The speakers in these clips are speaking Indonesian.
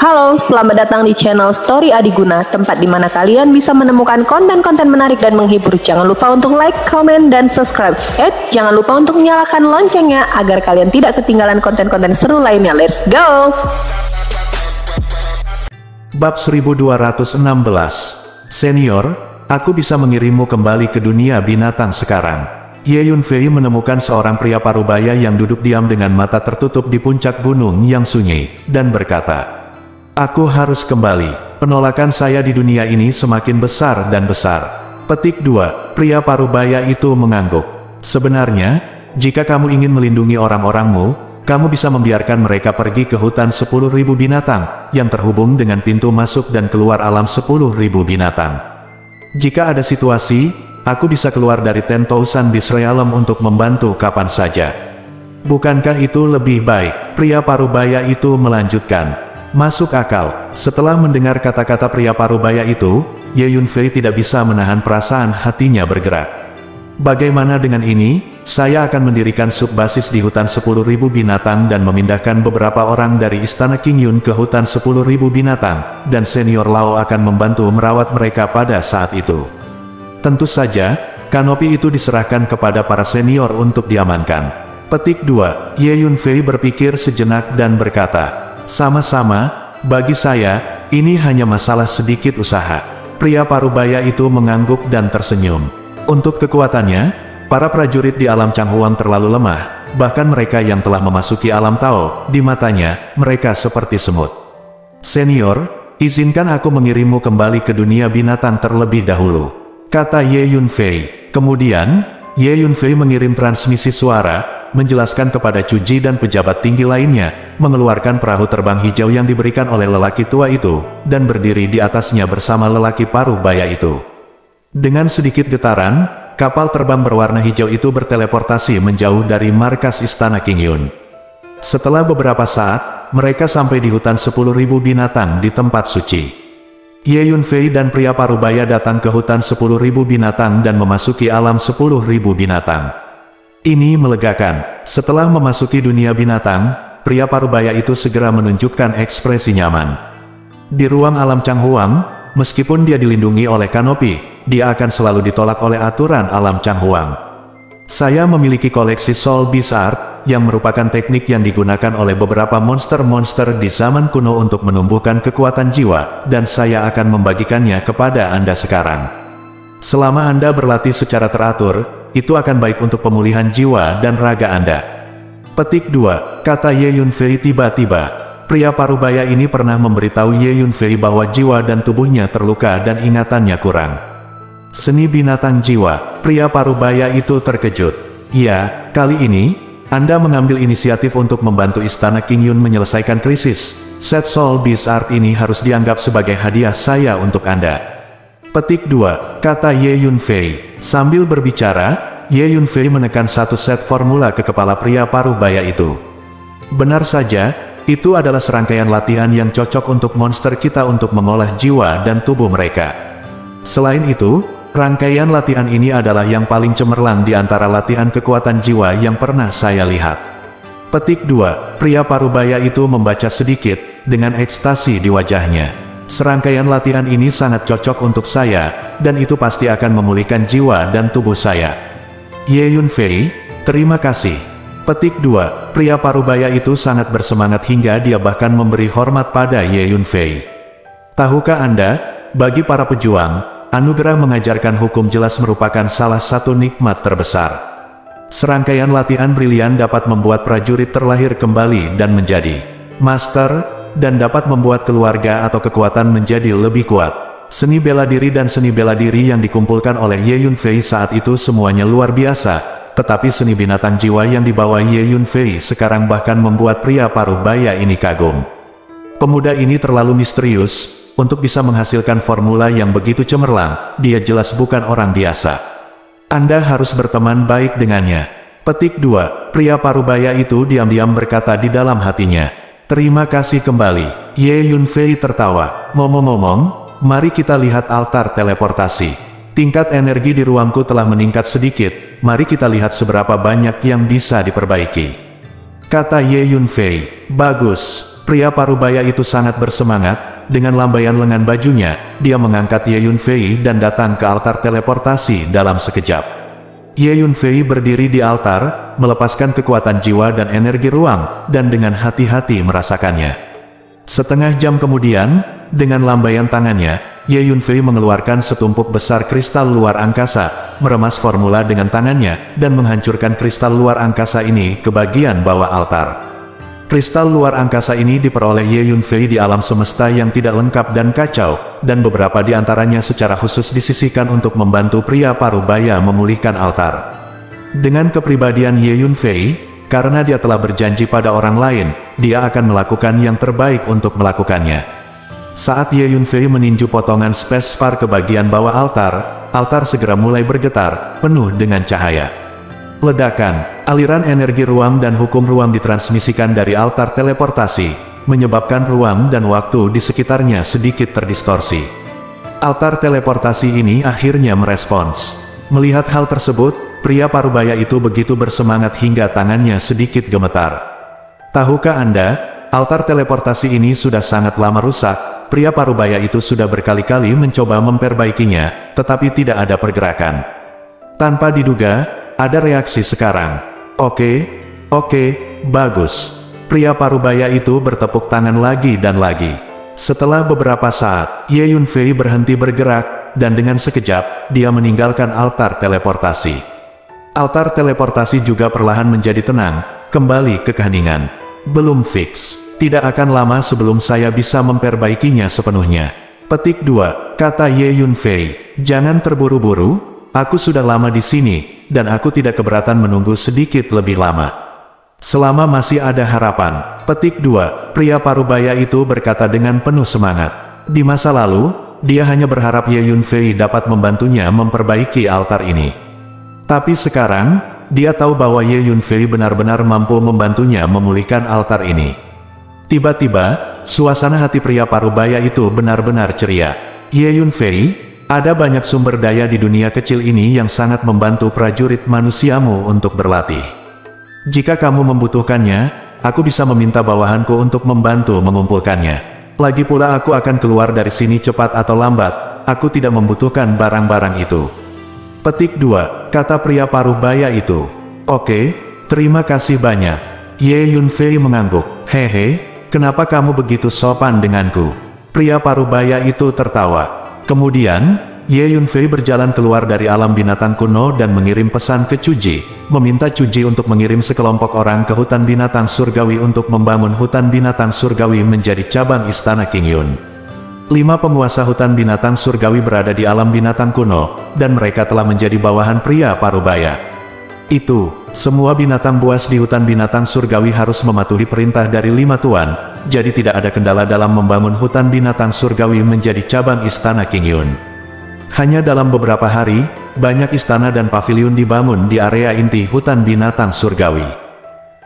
Halo, selamat datang di channel Story Adiguna, tempat di mana kalian bisa menemukan konten-konten menarik dan menghibur. Jangan lupa untuk like, comment, dan subscribe. Jangan lupa untuk nyalakan loncengnya agar kalian tidak ketinggalan konten-konten seru lainnya. Let's go! Bab 1216. Senior, aku bisa mengirimmu kembali ke dunia binatang sekarang. Ye Yunfei menemukan seorang pria parubaya yang duduk diam dengan mata tertutup di puncak gunung yang sunyi, dan berkata, "Aku harus kembali. Penolakan saya di dunia ini semakin besar dan besar." Petik 2. Pria parubaya itu mengangguk. Sebenarnya, jika kamu ingin melindungi orang-orangmu, kamu bisa membiarkan mereka pergi ke hutan 10.000 binatang, yang terhubung dengan pintu masuk dan keluar alam 10.000 binatang. Jika ada situasi, aku bisa keluar dari 10,000 Beast Realm untuk membantu kapan saja. Bukankah itu lebih baik? Pria parubaya itu melanjutkan. Masuk akal. Setelah mendengar kata-kata pria parubaya itu, Ye Yunfei tidak bisa menahan perasaan hatinya bergerak. Bagaimana dengan ini? Saya akan mendirikan subbasis di hutan 10.000 binatang dan memindahkan beberapa orang dari istana King Yun ke hutan 10.000 binatang, dan senior Lao akan membantu merawat mereka pada saat itu. Tentu saja, kanopi itu diserahkan kepada para senior untuk diamankan. Petik 2. Ye Yunfei berpikir sejenak dan berkata, "Sama-sama, bagi saya, ini hanya masalah sedikit usaha." Pria parubaya itu mengangguk dan tersenyum. Untuk kekuatannya, para prajurit di alam Changhuang terlalu lemah, bahkan mereka yang telah memasuki alam Tao, di matanya, mereka seperti semut. "Senior, izinkan aku mengirimmu kembali ke dunia binatang terlebih dahulu," kata Ye Yunfei. Kemudian, Ye Yunfei mengirim transmisi suara, menjelaskan kepada Cuji dan pejabat tinggi lainnya, mengeluarkan perahu terbang hijau yang diberikan oleh lelaki tua itu, dan berdiri di atasnya bersama lelaki parubaya itu. Dengan sedikit getaran, kapal terbang berwarna hijau itu berteleportasi menjauh dari markas istana King Yun. Setelah beberapa saat, mereka sampai di hutan 10.000 binatang di tempat suci. Ye Yunfei dan pria parubaya datang ke hutan 10.000 binatang dan memasuki alam 10.000 binatang. Ini melegakan. Setelah memasuki dunia binatang, pria parubaya itu segera menunjukkan ekspresi nyaman. Di ruang alam Changhuang, meskipun dia dilindungi oleh kanopi, dia akan selalu ditolak oleh aturan alam Changhuang. "Saya memiliki koleksi Soul Beast Art, yang merupakan teknik yang digunakan oleh beberapa monster-monster di zaman kuno untuk menumbuhkan kekuatan jiwa, dan saya akan membagikannya kepada Anda sekarang. Selama Anda berlatih secara teratur, itu akan baik untuk pemulihan jiwa dan raga Anda." Petik 2. Kata Ye Yunfei tiba-tiba. Pria parubaya ini pernah memberitahu Ye Yunfei bahwa jiwa dan tubuhnya terluka dan ingatannya kurang. Seni binatang jiwa. Pria parubaya itu terkejut. "Ya, kali ini, Anda mengambil inisiatif untuk membantu istana King Yun menyelesaikan krisis. Set Soul Beast Art ini harus dianggap sebagai hadiah saya untuk Anda." Petik 2. Kata Ye Yunfei. Sambil berbicara, Ye Yunfei menekan satu set formula ke kepala pria parubaya itu. "Benar saja, itu adalah serangkaian latihan yang cocok untuk monster kita untuk mengolah jiwa dan tubuh mereka. Selain itu, rangkaian latihan ini adalah yang paling cemerlang di antara latihan kekuatan jiwa yang pernah saya lihat." Petik 2. Pria parubaya itu membaca sedikit, dengan ekstasi di wajahnya. "Serangkaian latihan ini sangat cocok untuk saya, dan itu pasti akan memulihkan jiwa dan tubuh saya." Ye Yunfei, terima kasih. Petik 2. Pria parubaya itu sangat bersemangat hingga dia bahkan memberi hormat pada Ye Yunfei. "Tahukah Anda, bagi para pejuang, anugerah mengajarkan hukum jelas merupakan salah satu nikmat terbesar. Serangkaian latihan brilian dapat membuat prajurit terlahir kembali dan menjadi master, dan dapat membuat keluarga atau kekuatan menjadi lebih kuat. Seni bela diri dan seni bela diri yang dikumpulkan oleh Ye Yunfei saat itu semuanya luar biasa, tetapi seni binatang jiwa yang dibawa Ye Yunfei sekarang bahkan membuat pria parubaya ini kagum. Pemuda ini terlalu misterius, untuk bisa menghasilkan formula yang begitu cemerlang, dia jelas bukan orang biasa. Anda harus berteman baik dengannya." Petik 2. Pria parubaya itu diam-diam berkata di dalam hatinya, "Terima kasih kembali." Ye Yunfei tertawa. "Ngomong-ngomong, mari kita lihat altar teleportasi. Tingkat energi di ruangku telah meningkat sedikit, mari kita lihat seberapa banyak yang bisa diperbaiki." Kata Ye Yunfei. "Bagus." pria parubaya itu sangat bersemangat. Dengan lambaian lengan bajunya, dia mengangkat Ye Yunfei dan datang ke altar teleportasi dalam sekejap. Ye Yunfei berdiri di altar, melepaskan kekuatan jiwa dan energi ruang, dan dengan hati-hati merasakannya. Setengah jam kemudian, dengan lambaian tangannya, Ye Yunfei mengeluarkan setumpuk besar kristal luar angkasa, meremas formula dengan tangannya, dan menghancurkan kristal luar angkasa ini ke bagian bawah altar. Kristal luar angkasa ini diperoleh Ye Yunfei di alam semesta yang tidak lengkap dan kacau, dan beberapa di antaranya secara khusus disisihkan untuk membantu pria parubaya memulihkan altar. Dengan kepribadian Ye Yunfei, karena dia telah berjanji pada orang lain, dia akan melakukan yang terbaik untuk melakukannya. Saat Ye Yunfei meninju potongan spacespar ke bagian bawah altar, altar segera mulai bergetar, penuh dengan cahaya. Ledakan, aliran energi ruang dan hukum ruang ditransmisikan dari altar teleportasi, menyebabkan ruang dan waktu di sekitarnya sedikit terdistorsi. Altar teleportasi ini akhirnya merespons. Melihat hal tersebut, pria parubaya itu begitu bersemangat hingga tangannya sedikit gemetar. Tahukah Anda, altar teleportasi ini sudah sangat lama rusak, pria parubaya itu sudah berkali-kali mencoba memperbaikinya, tetapi tidak ada pergerakan. Tanpa diduga, ada reaksi sekarang. Oke, bagus. Pria parubaya itu bertepuk tangan lagi dan lagi. Setelah beberapa saat, Ye Yunfei berhenti bergerak, dan dengan sekejap, dia meninggalkan altar teleportasi. Altar teleportasi juga perlahan menjadi tenang, kembali ke keheningan. Belum fix. Tidak akan lama sebelum saya bisa memperbaikinya sepenuhnya. Petik 2, kata Ye Yunfei. Jangan terburu-buru, aku sudah lama di sini, dan aku tidak keberatan menunggu sedikit lebih lama. Selama masih ada harapan. Petik 2, pria parubaya itu berkata dengan penuh semangat. Di masa lalu, dia hanya berharap Ye Yunfei dapat membantunya memperbaiki altar ini. Tapi sekarang, dia tahu bahwa Ye Yunfei benar-benar mampu membantunya memulihkan altar ini. Tiba-tiba, suasana hati pria parubaya itu benar-benar ceria. Ye Yunfei, ada banyak sumber daya di dunia kecil ini yang sangat membantu prajurit manusiamu untuk berlatih. Jika kamu membutuhkannya, aku bisa meminta bawahanku untuk membantu mengumpulkannya. Lagi pula aku akan keluar dari sini cepat atau lambat, aku tidak membutuhkan barang-barang itu. Petik 2, kata pria parubaya itu. Oke, terima kasih banyak. Ye Yunfei mengangguk. Hehe, kenapa kamu begitu sopan denganku? Pria parubaya itu tertawa. Kemudian, Ye Yunfei berjalan keluar dari alam binatang kuno dan mengirim pesan ke Cuji, meminta Cuji untuk mengirim sekelompok orang ke hutan binatang surgawi untuk membangun hutan binatang surgawi menjadi cabang istana King Yun. 5 penguasa hutan binatang surgawi berada di alam binatang kuno, dan mereka telah menjadi bawahan pria parubaya. Semua binatang buas di hutan binatang surgawi harus mematuhi perintah dari 5 tuan, jadi tidak ada kendala dalam membangun hutan binatang surgawi menjadi cabang istana King Yun. Hanya dalam beberapa hari, banyak istana dan paviliun dibangun di area inti hutan binatang surgawi.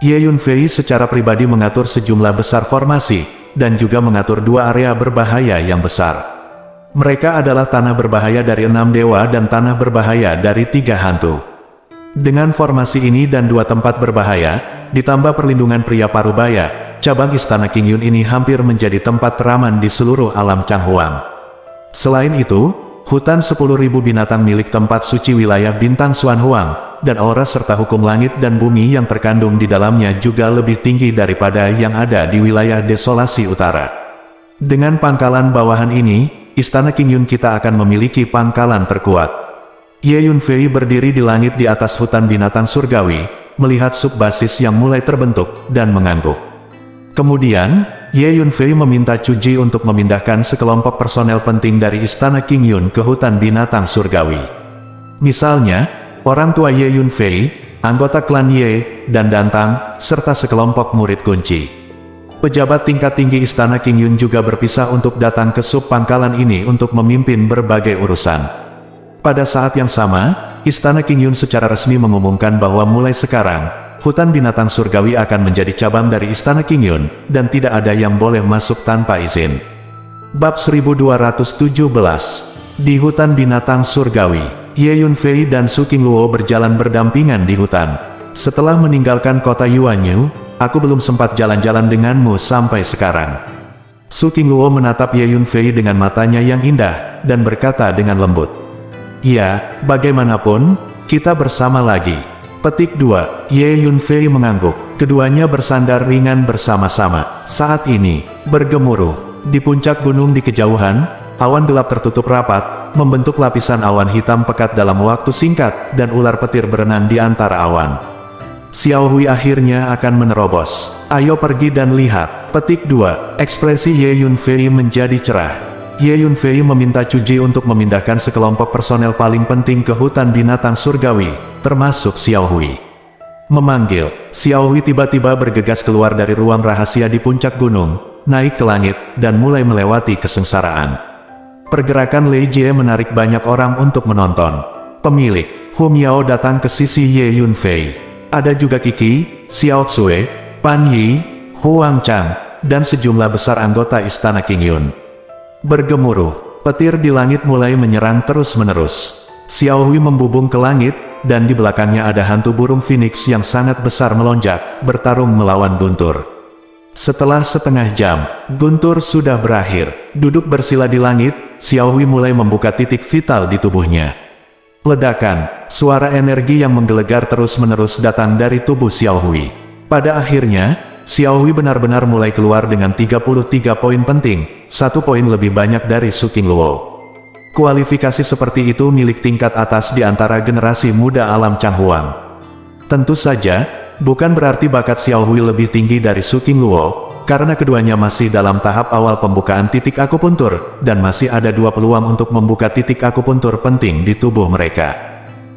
Ye Yunfei secara pribadi mengatur sejumlah besar formasi, dan juga mengatur 2 area berbahaya yang besar. Mereka adalah tanah berbahaya dari 6 dewa dan tanah berbahaya dari 3 hantu. Dengan formasi ini dan 2 tempat berbahaya, ditambah perlindungan pria parubaya, cabang istana King Yun ini hampir menjadi tempat teraman di seluruh alam Changhuang. Selain itu, hutan 10.000 binatang milik tempat suci wilayah bintang Xuanhuang, dan aura serta hukum langit dan bumi yang terkandung di dalamnya juga lebih tinggi daripada yang ada di wilayah desolasi utara. Dengan pangkalan bawahan ini, istana King Yun kita akan memiliki pangkalan terkuat. Ye Yunfei berdiri di langit di atas hutan binatang surgawi, melihat subbasis yang mulai terbentuk, dan mengangguk. Kemudian, Ye Yunfei meminta Cuji untuk memindahkan sekelompok personel penting dari istana King Yun ke hutan binatang surgawi. Misalnya, orang tua Ye Yunfei, anggota klan Ye, dan Dantang, serta sekelompok murid kunci. Pejabat tingkat tinggi istana King Yun juga berpisah untuk datang ke sub pangkalan ini untuk memimpin berbagai urusan. Pada saat yang sama, istana King Yun secara resmi mengumumkan bahwa mulai sekarang, hutan binatang surgawi akan menjadi cabang dari istana King Yun, dan tidak ada yang boleh masuk tanpa izin. Bab 1217. Di hutan binatang surgawi, Ye Yunfei dan Su Qingluo berjalan berdampingan di hutan. Setelah meninggalkan kota Yuanyu, aku belum sempat jalan-jalan denganmu sampai sekarang. Su Qingluo menatap Ye Yunfei dengan matanya yang indah, dan berkata dengan lembut. Ya, bagaimanapun, kita bersama lagi. Petik 2, Ye Yunfei mengangguk. Keduanya bersandar ringan bersama-sama. Saat ini, bergemuruh. Di puncak gunung di kejauhan, awan gelap tertutup rapat, membentuk lapisan awan hitam pekat dalam waktu singkat, dan ular petir berenang di antara awan. Xiao Hui akhirnya akan menerobos. Ayo pergi dan lihat. Petik 2, ekspresi Ye Yunfei menjadi cerah. Ye Yunfei meminta Cu Ji untuk memindahkan sekelompok personel paling penting ke hutan binatang surgawi, termasuk Xiao Hui. Memanggil, Xiao Hui tiba-tiba bergegas keluar dari ruang rahasia di puncak gunung, naik ke langit, dan mulai melewati kesengsaraan. Pergerakan Lei Jie menarik banyak orang untuk menonton. Pemilik, Hu Miao datang ke sisi Ye Yunfei. Ada juga Qi, Xiao Xue, Pan Yi, Huang Chang, dan sejumlah besar anggota istana Qingyun. Bergemuruh, petir di langit mulai menyerang terus-menerus. Xiao Hui membubung ke langit, dan di belakangnya ada hantu burung phoenix yang sangat besar melonjak, bertarung melawan Guntur. Setelah setengah jam, Guntur sudah berakhir. Duduk bersila di langit, Xiao Hui mulai membuka titik vital di tubuhnya. Ledakan, suara energi yang menggelegar terus-menerus datang dari tubuh Xiao Hui. Pada akhirnya, Xiao Hui benar-benar mulai keluar dengan 33 poin penting, 1 poin lebih banyak dari Su Qingluo. Kualifikasi seperti itu milik tingkat atas di antara generasi muda alam Changhuang. Tentu saja, bukan berarti bakat Xiao Hui lebih tinggi dari Su Qingluo, karena keduanya masih dalam tahap awal pembukaan titik akupuntur, dan masih ada 2 peluang untuk membuka titik akupuntur penting di tubuh mereka.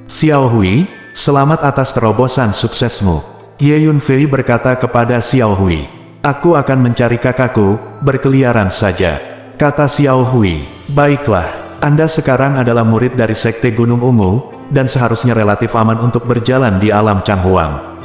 Xiao Hui, selamat atas terobosan suksesmu. Ye Yunfei berkata kepada Xiao Hui. Aku akan mencari kakakku, berkeliaran saja. Kata Xiao Hui, baiklah, Anda sekarang adalah murid dari Sekte Gunung Ungu, dan seharusnya relatif aman untuk berjalan di alam Changhuang.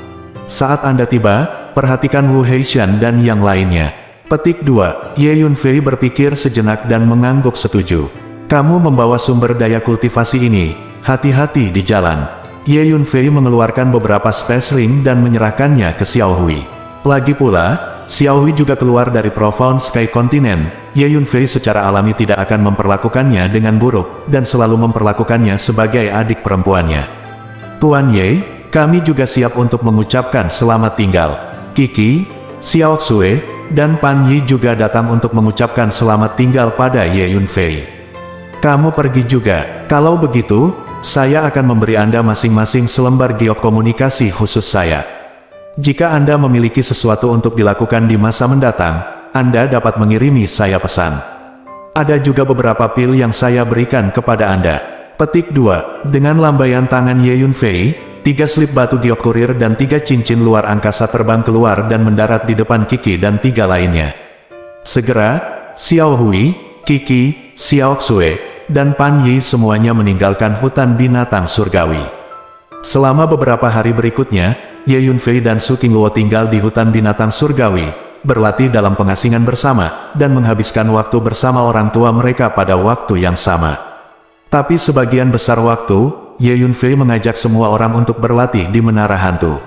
Saat Anda tiba, perhatikan Wu Heishan dan yang lainnya. Petik 2, Ye Yunfei berpikir sejenak dan mengangguk setuju. Kamu membawa sumber daya kultivasi ini, hati-hati di jalan. Ye Yunfei mengeluarkan beberapa space ring dan menyerahkannya ke Xiao Hui. Lagi pula, Xiao Hui juga keluar dari Profound Sky Continent. Ye Yunfei secara alami tidak akan memperlakukannya dengan buruk, dan selalu memperlakukannya sebagai adik perempuannya. Tuan Ye, kami juga siap untuk mengucapkan selamat tinggal. Qi, Xiao Xue, dan Pan Yi juga datang untuk mengucapkan selamat tinggal pada Ye Yunfei. Kamu pergi juga. Kalau begitu, saya akan memberi Anda masing-masing selembar giok komunikasi khusus saya. Jika Anda memiliki sesuatu untuk dilakukan di masa mendatang, Anda dapat mengirimi saya pesan. Ada juga beberapa pil yang saya berikan kepada Anda. Petik 2, dengan lambaian tangan Ye Yunfei, 3 slip batu giok kurir dan 3 cincin luar angkasa terbang keluar dan mendarat di depan Qi dan 3 lainnya. Segera, Xiao Hui, Qi, Xiao Xue, dan Pan Yi semuanya meninggalkan hutan binatang surgawi. Selama beberapa hari berikutnya, Ye Yunfei dan Su Qingluo tinggal di hutan binatang surgawi, berlatih dalam pengasingan bersama, dan menghabiskan waktu bersama orang tua mereka pada waktu yang sama. Tapi sebagian besar waktu, Ye Yunfei mengajak semua orang untuk berlatih di Menara Hantu.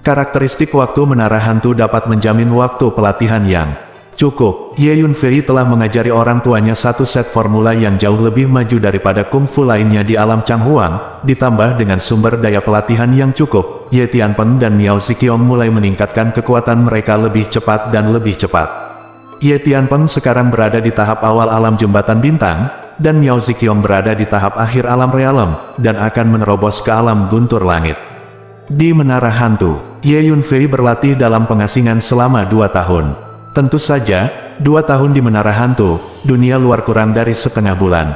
Karakteristik waktu Menara Hantu dapat menjamin waktu pelatihan yang cukup. Ye Yunfei telah mengajari orang tuanya satu set formula yang jauh lebih maju daripada kungfu lainnya di alam Changhuang, ditambah dengan sumber daya pelatihan yang cukup. Ye Tianpeng dan Miao Ziqiong mulai meningkatkan kekuatan mereka lebih cepat dan lebih cepat. Ye Tianpeng sekarang berada di tahap awal alam jembatan bintang, dan Miao Ziqiong berada di tahap akhir alam realem, dan akan menerobos ke alam guntur langit. Di Menara Hantu, Ye Yunfei berlatih dalam pengasingan selama 2 tahun. Tentu saja, 2 tahun di Menara Hantu, dunia luar kurang dari setengah bulan.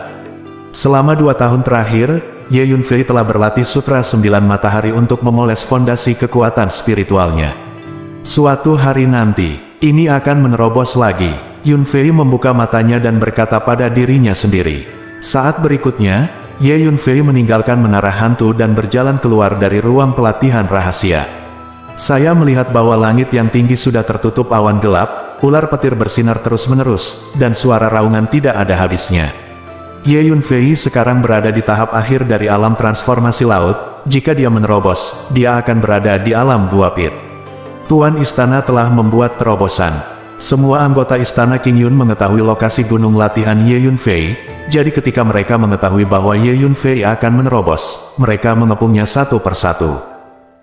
Selama 2 tahun terakhir, Ye Yunfei telah berlatih Sutra 9 Matahari untuk memoles fondasi kekuatan spiritualnya. Suatu hari nanti, ini akan menerobos lagi. Yunfei membuka matanya dan berkata pada dirinya sendiri. Saat berikutnya, Ye Yunfei meninggalkan Menara Hantu dan berjalan keluar dari ruang pelatihan rahasia. Saya melihat bahwa langit yang tinggi sudah tertutup awan gelap, ular petir bersinar terus-menerus, dan suara raungan tidak ada habisnya. Ye Yunfei sekarang berada di tahap akhir dari alam transformasi laut. Jika dia menerobos, dia akan berada di alam Gua Pit. Tuan istana telah membuat terobosan. Semua anggota istana King Yun mengetahui lokasi gunung latihan Ye Yunfei, jadi ketika mereka mengetahui bahwa Ye Yunfei akan menerobos, mereka mengepungnya satu persatu.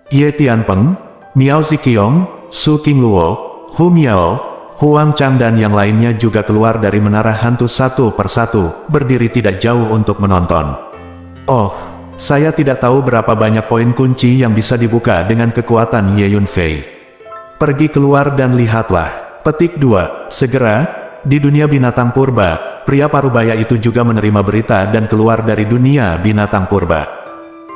Ye Tianpeng, Miao Ziqiong, Su Qingluo, Hu Miao, Huang Chang dan yang lainnya juga keluar dari menara hantu satu persatu, berdiri tidak jauh untuk menonton. Oh, saya tidak tahu berapa banyak poin kunci yang bisa dibuka dengan kekuatan Ye Yunfei. Pergi keluar dan lihatlah. Petik 2. Segera, di dunia binatang purba, pria parubaya itu juga menerima berita dan keluar dari dunia binatang purba.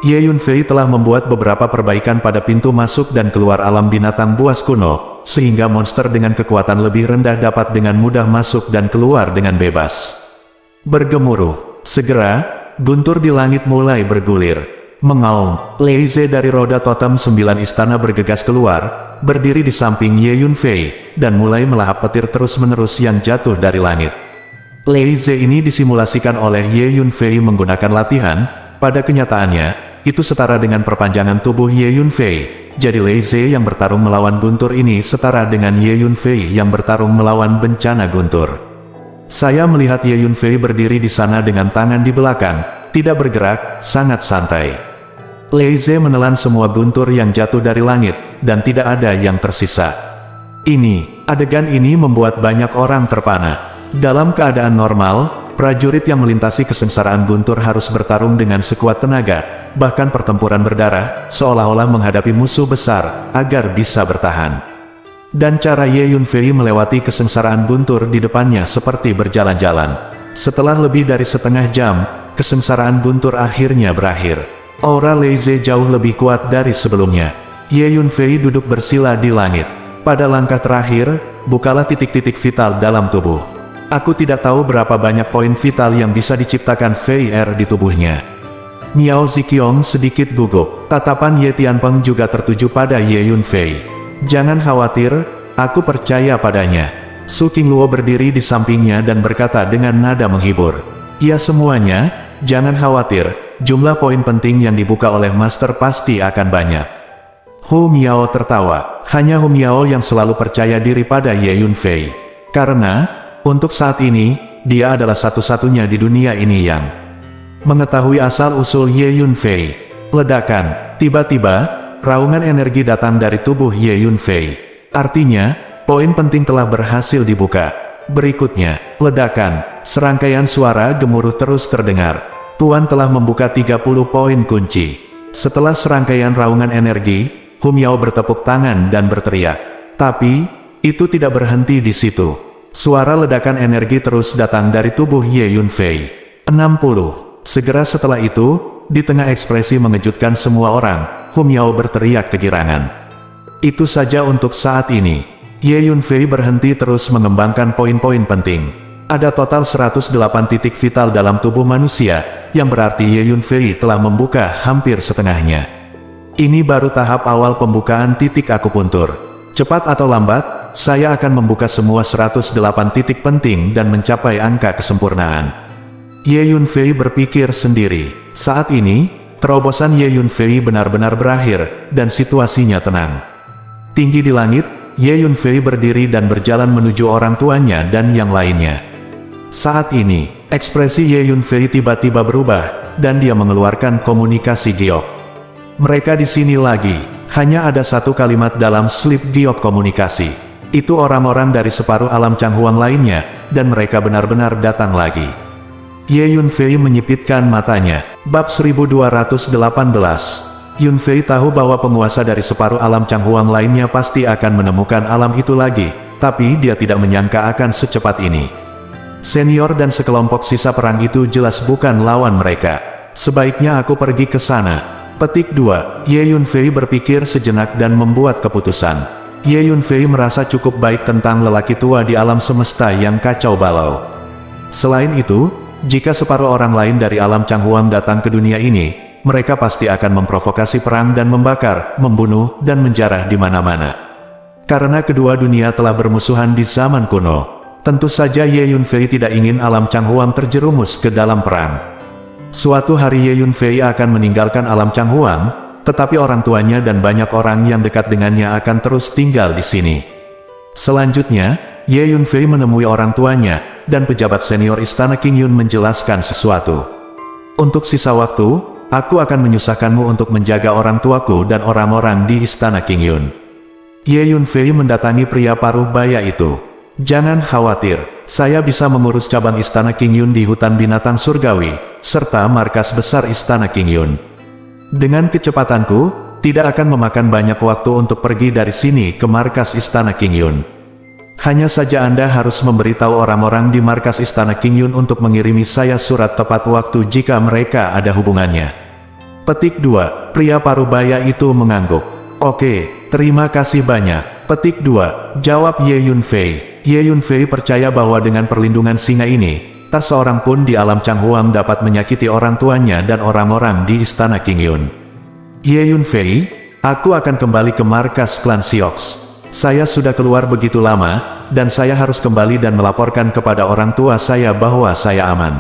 Ye Yunfei telah membuat beberapa perbaikan pada pintu masuk dan keluar alam binatang buas kuno, sehingga monster dengan kekuatan lebih rendah dapat dengan mudah masuk dan keluar dengan bebas. Bergemuruh. Segera, guntur di langit mulai bergulir. Mengaum, Leize dari roda totem 9 istana bergegas keluar, berdiri di samping Ye Yunfei, dan mulai melahap petir terus-menerus yang jatuh dari langit. Leize ini disimulasikan oleh Ye Yunfei menggunakan latihan, pada kenyataannya, itu setara dengan perpanjangan tubuh Ye Yunfei, jadi Leize yang bertarung melawan guntur ini setara dengan Ye Yunfei yang bertarung melawan bencana guntur. Saya melihat Ye Yunfei berdiri di sana dengan tangan di belakang, tidak bergerak, sangat santai. Leize menelan semua guntur yang jatuh dari langit, dan tidak ada yang tersisa. Adegan ini membuat banyak orang terpana. Dalam keadaan normal, prajurit yang melintasi kesengsaraan guntur harus bertarung dengan sekuat tenaga, bahkan pertempuran berdarah, seolah-olah menghadapi musuh besar, agar bisa bertahan. Dan cara Ye Yunfei melewati kesengsaraan guntur di depannya seperti berjalan-jalan. Setelah lebih dari setengah jam, kesengsaraan guntur akhirnya berakhir. Aura Leize jauh lebih kuat dari sebelumnya. Ye Yunfei duduk bersila di langit. Pada langkah terakhir, bukalah titik-titik vital dalam tubuh. Aku tidak tahu berapa banyak poin vital yang bisa diciptakan Fei Er di tubuhnya. Miao Ziqiong sedikit gugup. Tatapan Ye Tianpeng juga tertuju pada Ye Yunfei. Jangan khawatir, aku percaya padanya. Su Qingluo berdiri di sampingnya dan berkata dengan nada menghibur. Ya semuanya, jangan khawatir. Jumlah poin penting yang dibuka oleh Master pasti akan banyak. Hu Miao tertawa. Hanya Hu Miao yang selalu percaya diri pada Ye Yunfei. Karena, untuk saat ini, dia adalah satu-satunya di dunia ini yang mengetahui asal-usul Ye Yunfei. Ledakan. Tiba-tiba, raungan energi datang dari tubuh Ye Yunfei. Artinya, poin penting telah berhasil dibuka. Berikutnya, ledakan. Serangkaian suara gemuruh terus terdengar. Tuan telah membuka 30 poin kunci. Setelah serangkaian raungan energi, Hu Miao bertepuk tangan dan berteriak. Tapi, itu tidak berhenti di situ. Suara ledakan energi terus datang dari tubuh Ye Yunfei. 60. Segera setelah itu, di tengah ekspresi mengejutkan semua orang, Hu Miao berteriak kegirangan. Itu saja untuk saat ini. Ye Yunfei berhenti terus mengembangkan poin-poin penting. Ada total 108 titik vital dalam tubuh manusia, yang berarti Ye Yunfei telah membuka hampir setengahnya. Ini baru tahap awal pembukaan titik akupuntur. Cepat atau lambat, saya akan membuka semua 108 titik penting dan mencapai angka kesempurnaan. Ye Yunfei berpikir sendiri. Saat ini, terobosan Ye Yunfei benar-benar berakhir, dan situasinya tenang. Tinggi di langit, Ye Yunfei berdiri dan berjalan menuju orang tuanya dan yang lainnya. Saat ini, ekspresi Ye Yunfei tiba-tiba berubah, dan dia mengeluarkan komunikasi giok. Mereka di sini lagi, hanya ada satu kalimat dalam slip giok komunikasi. Itu orang-orang dari separuh alam Changhuang lainnya, dan mereka benar-benar datang lagi. Ye Yunfei menyipitkan matanya. Bab 1218. Yunfei tahu bahwa penguasa dari separuh alam Changhuang lainnya pasti akan menemukan alam itu lagi, tapi dia tidak menyangka akan secepat ini. Senior dan sekelompok sisa perang itu jelas bukan lawan mereka. Sebaiknya aku pergi ke sana. Petik 2. Ye Yunfei berpikir sejenak dan membuat keputusan. Ye Yunfei merasa cukup baik tentang lelaki tua di alam semesta yang kacau balau. Selain itu, jika separuh orang lain dari alam Changhuang datang ke dunia ini, mereka pasti akan memprovokasi perang dan membakar, membunuh, dan menjarah di mana-mana. Karena kedua dunia telah bermusuhan di zaman kuno. Tentu saja Ye Yunfei tidak ingin alam Changhuang terjerumus ke dalam perang. Suatu hari Ye Yunfei akan meninggalkan alam Changhuang, tetapi orang tuanya dan banyak orang yang dekat dengannya akan terus tinggal di sini. Selanjutnya, Ye Yunfei menemui orang tuanya, dan pejabat senior Istana Qingyun menjelaskan sesuatu. Untuk sisa waktu, aku akan menyusahkanmu untuk menjaga orang tuaku dan orang-orang di Istana Qingyun. Ye Yunfei mendatangi pria paruh baya itu. Jangan khawatir, saya bisa mengurus cabang Istana Qingyun di hutan binatang surgawi, serta markas besar Istana Qingyun. Dengan kecepatanku, tidak akan memakan banyak waktu untuk pergi dari sini ke markas Istana Qingyun. Hanya saja Anda harus memberitahu orang-orang di markas Istana Qingyun untuk mengirimi saya surat tepat waktu jika mereka ada hubungannya. Petik 2. Pria parubaya itu mengangguk. Oke, terima kasih banyak. Petik 2. Jawab Ye Yunfei. Ye Yunfei percaya bahwa dengan perlindungan singa ini, tak seorang pun di alam Changhuang dapat menyakiti orang tuanya dan orang-orang di Istana Qingyun. Ye Yunfei, aku akan kembali ke markas klan Siox. Saya sudah keluar begitu lama, dan saya harus kembali dan melaporkan kepada orang tua saya bahwa saya aman.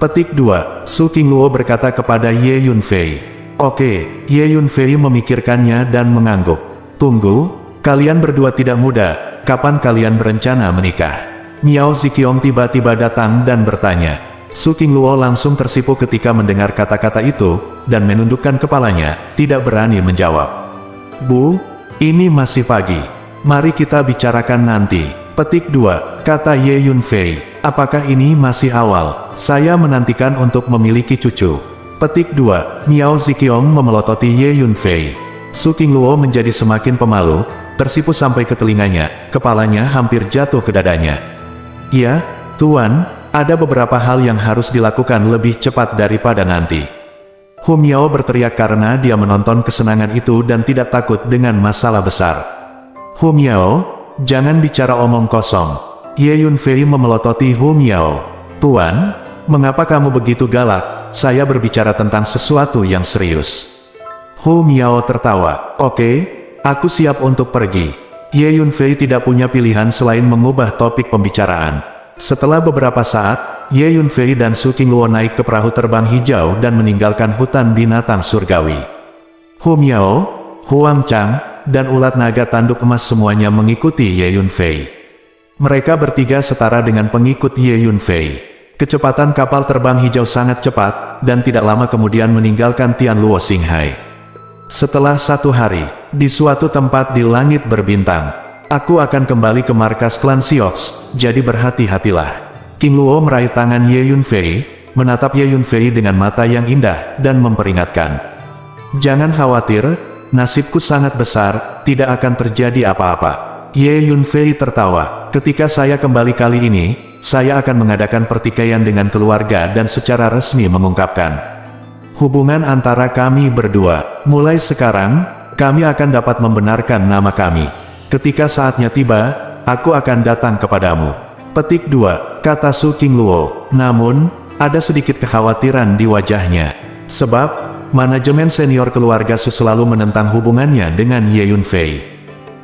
Petik 2. Su Qingluo berkata kepada Ye Yunfei. Oke, Ye Yunfei memikirkannya dan mengangguk. Tunggu, kalian berdua tidak muda, kapan kalian berencana menikah? Miao Ziqiong tiba-tiba datang dan bertanya. Su Qingluo langsung tersipu ketika mendengar kata-kata itu, dan menundukkan kepalanya, tidak berani menjawab. Bu, ini masih pagi. Mari kita bicarakan nanti. Petik 2, kata Ye Yunfei. Apakah ini masih awal? Saya menantikan untuk memiliki cucu. Petik 2, Miao Ziqiong memelototi Ye Yunfei. Su Qingluo menjadi semakin pemalu, tersipu sampai ke telinganya, kepalanya hampir jatuh ke dadanya. Ya, Tuan, ada beberapa hal yang harus dilakukan lebih cepat daripada nanti. Hu Miao berteriak karena dia menonton kesenangan itu dan tidak takut dengan masalah besar. Hu Miao, jangan bicara omong kosong. Ye Yunfei memelototi Hu Miao. Tuan, mengapa kamu begitu galak? Saya berbicara tentang sesuatu yang serius. Hu Miao tertawa. Oke, aku siap untuk pergi. Ye Yunfei tidak punya pilihan selain mengubah topik pembicaraan. Setelah beberapa saat, Ye Yunfei dan Su Qingluo naik ke perahu terbang hijau dan meninggalkan hutan binatang surgawi. Hu Miao, Huang Chang, dan ulat naga tanduk emas semuanya mengikuti Ye Yunfei. Mereka bertiga setara dengan pengikut Ye Yunfei. Kecepatan kapal terbang hijau sangat cepat, dan tidak lama kemudian meninggalkan Tianluo Xinghai. Setelah 1 hari, di suatu tempat di langit berbintang, aku akan kembali ke markas klan Siox, jadi berhati-hatilah. Qingluo meraih tangan Ye Yunfei, menatap Ye Yunfei dengan mata yang indah, dan memperingatkan. Jangan khawatir, nasibku sangat besar, tidak akan terjadi apa-apa. Ye Yunfei tertawa. Ketika saya kembali kali ini, saya akan mengadakan pertikaian dengan keluarga dan secara resmi mengungkapkan hubungan antara kami berdua. Mulai sekarang, kami akan dapat membenarkan nama kami. Ketika saatnya tiba, aku akan datang kepadamu. Petik 2, kata Su Qingluo. Namun, ada sedikit kekhawatiran di wajahnya. Sebab, manajemen senior keluarga Su selalu menentang hubungannya dengan Ye Yunfei.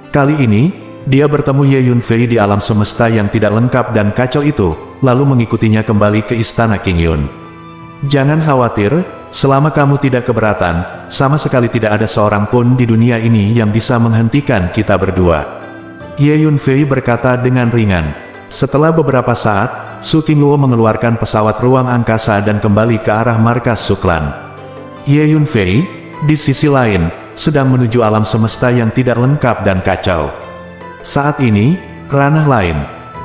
Kali ini, dia bertemu Ye Yunfei di alam semesta yang tidak lengkap dan kacau itu, lalu mengikutinya kembali ke Istana Qingyun. Jangan khawatir, selama kamu tidak keberatan, sama sekali tidak ada seorang pun di dunia ini yang bisa menghentikan kita berdua. Ye Yunfei berkata dengan ringan. Setelah beberapa saat, Su Qingluo mengeluarkan pesawat ruang angkasa dan kembali ke arah markas Suklan. Ye Yunfei, di sisi lain, sedang menuju alam semesta yang tidak lengkap dan kacau. Saat ini, ranah lain,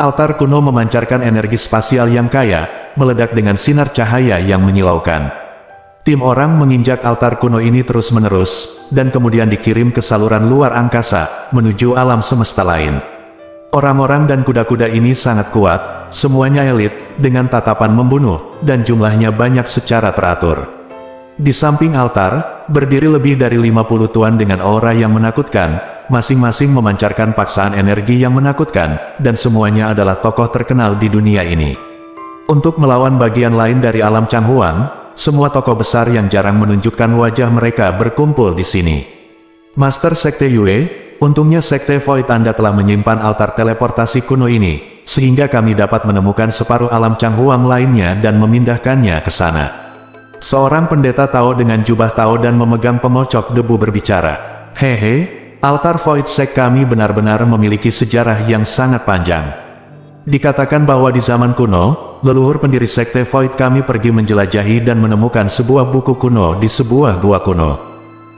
altar kuno memancarkan energi spasial yang kaya, meledak dengan sinar cahaya yang menyilaukan. Tim orang menginjak altar kuno ini terus-menerus, dan kemudian dikirim ke saluran luar angkasa, menuju alam semesta lain. Orang-orang dan kuda-kuda ini sangat kuat, semuanya elit, dengan tatapan membunuh, dan jumlahnya banyak secara teratur. Di samping altar, berdiri lebih dari 50 tuan dengan aura yang menakutkan, masing-masing memancarkan paksaan energi yang menakutkan, dan semuanya adalah tokoh terkenal di dunia ini. Untuk melawan bagian lain dari alam Changhuang, semua tokoh besar yang jarang menunjukkan wajah mereka berkumpul di sini. Master Sekte Yue, untungnya Sekte Void Anda telah menyimpan altar teleportasi kuno ini, sehingga kami dapat menemukan separuh alam Changhuang lainnya dan memindahkannya ke sana. Seorang pendeta Tao dengan jubah Tao dan memegang pengocok debu berbicara. Hehe, altar Void Sect kami benar-benar memiliki sejarah yang sangat panjang. Dikatakan bahwa di zaman kuno, leluhur pendiri sekte Void kami pergi menjelajahi dan menemukan sebuah buku kuno di sebuah gua kuno.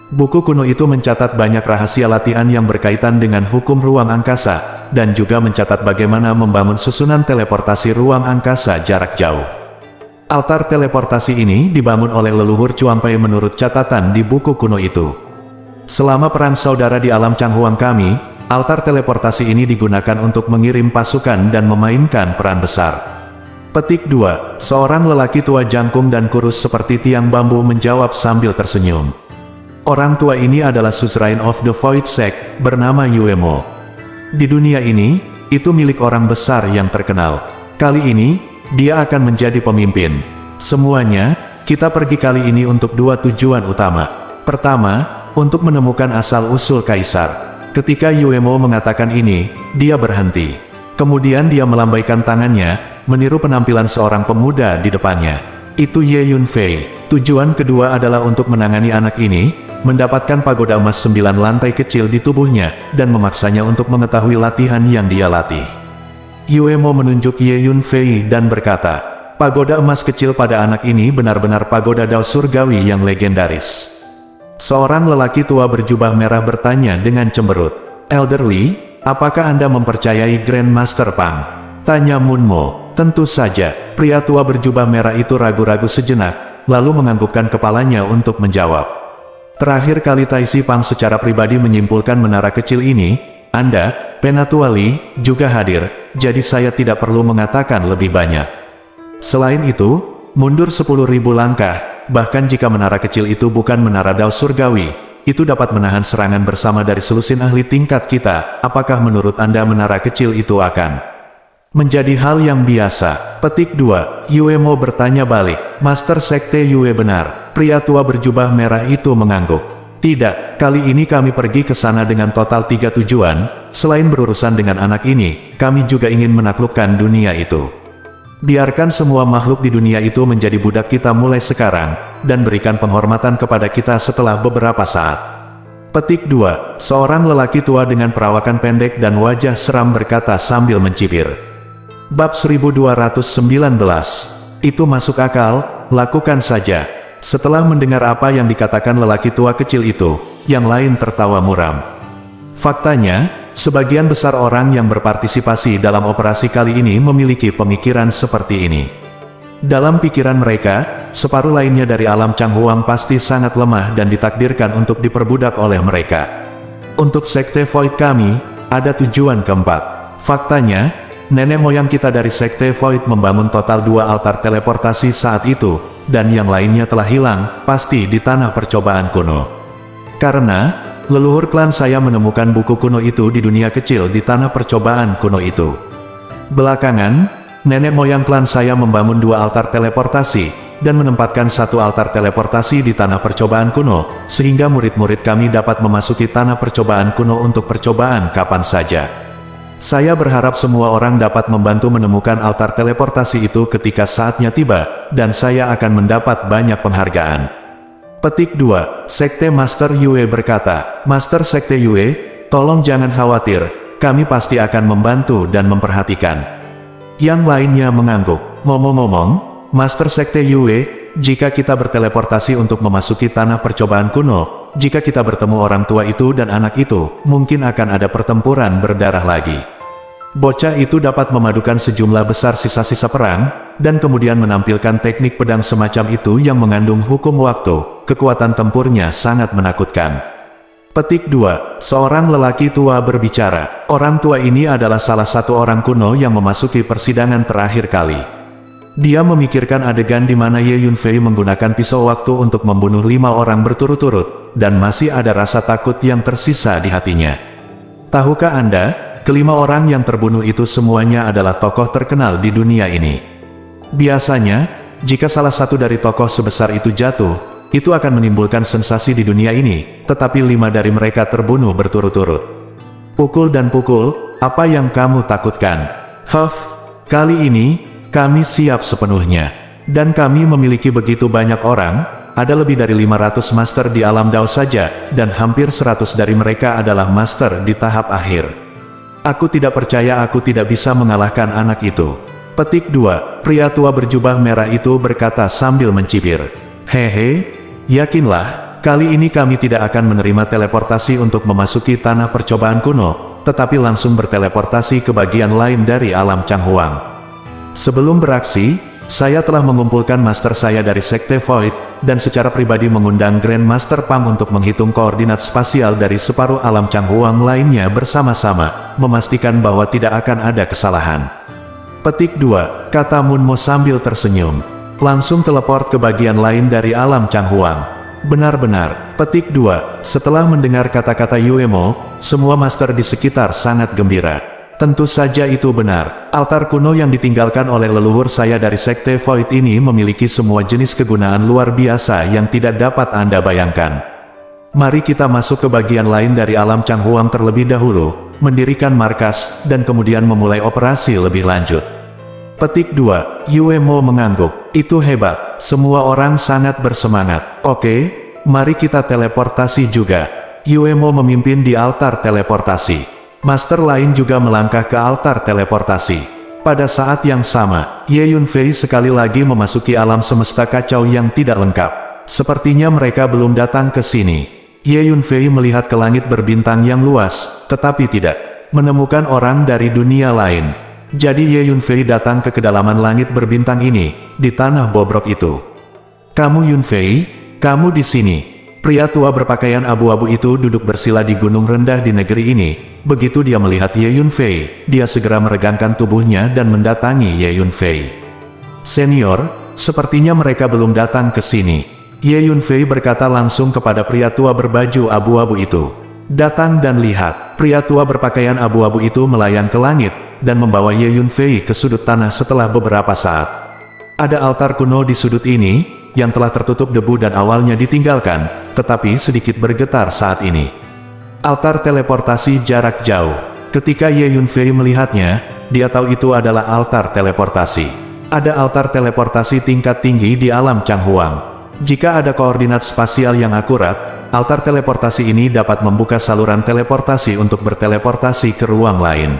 Buku kuno itu mencatat banyak rahasia latihan yang berkaitan dengan hukum ruang angkasa, dan juga mencatat bagaimana membangun susunan teleportasi ruang angkasa jarak jauh. Altar teleportasi ini dibangun oleh leluhur Chuanpai menurut catatan di buku kuno itu. Selama perang saudara di alam Changhuang kami, altar teleportasi ini digunakan untuk mengirim pasukan dan memainkan peran besar. Petik 2. Seorang lelaki tua jangkung dan kurus seperti tiang bambu menjawab sambil tersenyum. Orang tua ini adalah suzerain of the Void Sect, bernama Yuemo. Di dunia ini, itu milik orang besar yang terkenal. Kali ini, dia akan menjadi pemimpin. Semuanya, kita pergi kali ini untuk dua tujuan utama. Pertama, untuk menemukan asal-usul kaisar. Ketika Yuemo mengatakan ini, dia berhenti. Kemudian dia melambaikan tangannya, meniru penampilan seorang pemuda di depannya. Itu Ye Yunfei. Tujuan kedua adalah untuk menangani anak ini, mendapatkan pagoda emas 9 lantai kecil di tubuhnya, dan memaksanya untuk mengetahui latihan yang dia latih. Yuemo menunjuk Ye Yunfei dan berkata, pagoda emas kecil pada anak ini benar-benar pagoda Dao surgawi yang legendaris. Seorang lelaki tua berjubah merah bertanya dengan cemberut. Elderly, apakah Anda mempercayai Grandmaster Pang? Tanya Munmo. Tentu saja. Pria tua berjubah merah itu ragu-ragu sejenak, lalu menganggukkan kepalanya untuk menjawab. Terakhir kali Taisi Pang secara pribadi menyimpulkan menara kecil ini, Anda, Penatuali, juga hadir, jadi saya tidak perlu mengatakan lebih banyak. Selain itu, mundur 10.000 langkah, bahkan jika menara kecil itu bukan menara Dao surgawi, itu dapat menahan serangan bersama dari selusin ahli tingkat kita. Apakah menurut Anda menara kecil itu akan menjadi hal yang biasa? Petik 2. Yuemo bertanya balik. Master Sekte Yue benar. Pria tua berjubah merah itu mengangguk. Tidak, kali ini kami pergi ke sana dengan total 3 tujuan. Selain berurusan dengan anak ini, kami juga ingin menaklukkan dunia itu. Biarkan semua makhluk di dunia itu menjadi budak kita mulai sekarang, dan berikan penghormatan kepada kita setelah beberapa saat. Petik 2. Seorang lelaki tua dengan perawakan pendek dan wajah seram berkata sambil mencibir. Bab 1219. Itu masuk akal, lakukan saja. Setelah mendengar apa yang dikatakan lelaki tua kecil itu, yang lain tertawa muram. Faktanya, sebagian besar orang yang berpartisipasi dalam operasi kali ini memiliki pemikiran seperti ini. Dalam pikiran mereka, separuh lainnya dari alam Changhuang pasti sangat lemah dan ditakdirkan untuk diperbudak oleh mereka. Untuk Sekte Void kami, ada tujuan keempat. Faktanya, nenek moyang kita dari Sekte Void membangun total 2 altar teleportasi saat itu, dan yang lainnya telah hilang, pasti di tanah percobaan kuno. Karena, leluhur klan saya menemukan buku kuno itu di dunia kecil di tanah percobaan kuno itu. Belakangan, nenek moyang klan saya membangun 2 altar teleportasi, dan menempatkan 1 altar teleportasi di tanah percobaan kuno, sehingga murid-murid kami dapat memasuki tanah percobaan kuno untuk percobaan kapan saja. Saya berharap semua orang dapat membantu menemukan altar teleportasi itu ketika saatnya tiba, dan saya akan mendapat banyak penghargaan. Petik 2. Sekte Master Yue berkata, Master Sekte Yue, tolong jangan khawatir, kami pasti akan membantu dan memperhatikan. Yang lainnya mengangguk. Ngomong-ngomong, Master Sekte Yue, jika kita berteleportasi untuk memasuki tanah percobaan kuno, jika kita bertemu orang tua itu dan anak itu, mungkin akan ada pertempuran berdarah lagi. Bocah itu dapat memadukan sejumlah besar sisa-sisa perang, dan kemudian menampilkan teknik pedang semacam itu yang mengandung hukum waktu. Kekuatan tempurnya sangat menakutkan. Petik 2. Seorang lelaki tua berbicara. Orang tua ini adalah salah satu orang kuno yang memasuki persidangan terakhir kali. Dia memikirkan adegan di mana Ye Yunfei menggunakan pisau waktu untuk membunuh 5 orang berturut-turut, dan masih ada rasa takut yang tersisa di hatinya. Tahukah Anda, kelima orang yang terbunuh itu semuanya adalah tokoh terkenal di dunia ini. Biasanya, jika salah satu dari tokoh sebesar itu jatuh, itu akan menimbulkan sensasi di dunia ini, tetapi 5 dari mereka terbunuh berturut-turut. Pukul dan pukul, apa yang kamu takutkan? Huff, kali ini, kami siap sepenuhnya. Dan kami memiliki begitu banyak orang, ada lebih dari 500 master di alam Dao saja, dan hampir 100 dari mereka adalah master di tahap akhir. Aku tidak percaya aku tidak bisa mengalahkan anak itu. Petik 2. Pria tua berjubah merah itu berkata sambil mencibir. Hehe, yakinlah, kali ini kami tidak akan menerima teleportasi untuk memasuki tanah percobaan kuno, tetapi langsung berteleportasi ke bagian lain dari alam Changhuang. Sebelum beraksi, saya telah mengumpulkan master saya dari Sekte Void, dan secara pribadi mengundang Grandmaster Pang untuk menghitung koordinat spasial dari separuh alam Changhuang lainnya bersama-sama, memastikan bahwa tidak akan ada kesalahan. Petik 2, kata Munmo sambil tersenyum. Langsung teleport ke bagian lain dari alam Changhuang. Benar-benar. Petik 2, setelah mendengar kata-kata Yuemo, semua master di sekitar sangat gembira. Tentu saja itu benar. Altar kuno yang ditinggalkan oleh leluhur saya dari Sekte Void ini memiliki semua jenis kegunaan luar biasa yang tidak dapat Anda bayangkan. Mari kita masuk ke bagian lain dari alam Changhuang terlebih dahulu, mendirikan markas, dan kemudian memulai operasi lebih lanjut. Petik 2, Yuemo mengangguk. Itu hebat. Semua orang sangat bersemangat. Oke, mari kita teleportasi juga. Yuemo memimpin di altar teleportasi. Master lain juga melangkah ke altar teleportasi. Pada saat yang sama, Ye Yunfei sekali lagi memasuki alam semesta kacau yang tidak lengkap. Sepertinya mereka belum datang ke sini. Ye Yunfei melihat ke langit berbintang yang luas, tetapi tidak menemukan orang dari dunia lain. Jadi Ye Yunfei datang ke kedalaman langit berbintang ini, di tanah bobrok itu. Kamu Yunfei, kamu di sini. Pria tua berpakaian abu-abu itu duduk bersila di gunung rendah di negeri ini. Begitu dia melihat Ye Yunfei, dia segera meregangkan tubuhnya dan mendatangi Ye Yunfei. Senior, sepertinya mereka belum datang ke sini. Ye Yunfei berkata langsung kepada pria tua berbaju abu-abu itu. Datang dan lihat. Pria tua berpakaian abu-abu itu melayang ke langit, dan membawa Ye Yunfei ke sudut tanah setelah beberapa saat. Ada altar kuno di sudut ini, yang telah tertutup debu dan awalnya ditinggalkan, tetapi sedikit bergetar saat ini. Altar teleportasi jarak jauh. Ketika Ye Yunfei melihatnya, dia tahu itu adalah altar teleportasi. Ada altar teleportasi tingkat tinggi di alam Changhuang. Jika ada koordinat spasial yang akurat, altar teleportasi ini dapat membuka saluran teleportasi untuk berteleportasi ke ruang lain.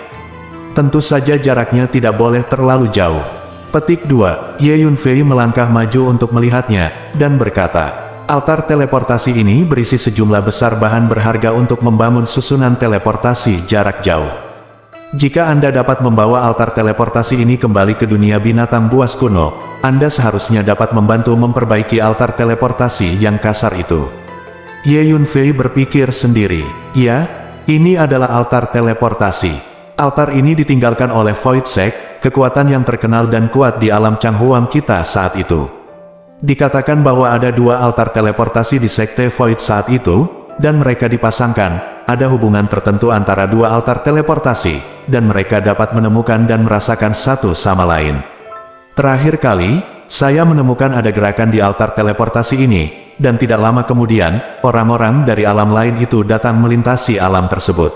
Tentu saja jaraknya tidak boleh terlalu jauh. Petik 2, Ye Yunfei melangkah maju untuk melihatnya, dan berkata, altar teleportasi ini berisi sejumlah besar bahan berharga untuk membangun susunan teleportasi jarak jauh. Jika Anda dapat membawa altar teleportasi ini kembali ke dunia binatang buas kuno, Anda seharusnya dapat membantu memperbaiki altar teleportasi yang kasar itu. Ye Yunfei berpikir sendiri, ya, ini adalah altar teleportasi. Altar ini ditinggalkan oleh Void Sect, kekuatan yang terkenal dan kuat di alam Changhuang kita saat itu. Dikatakan bahwa ada dua altar teleportasi di Sekte Void saat itu, dan mereka dipasangkan, ada hubungan tertentu antara dua altar teleportasi, dan mereka dapat menemukan dan merasakan satu sama lain. Terakhir kali, saya menemukan ada gerakan di altar teleportasi ini, dan tidak lama kemudian, orang-orang dari alam lain itu datang melintasi alam tersebut.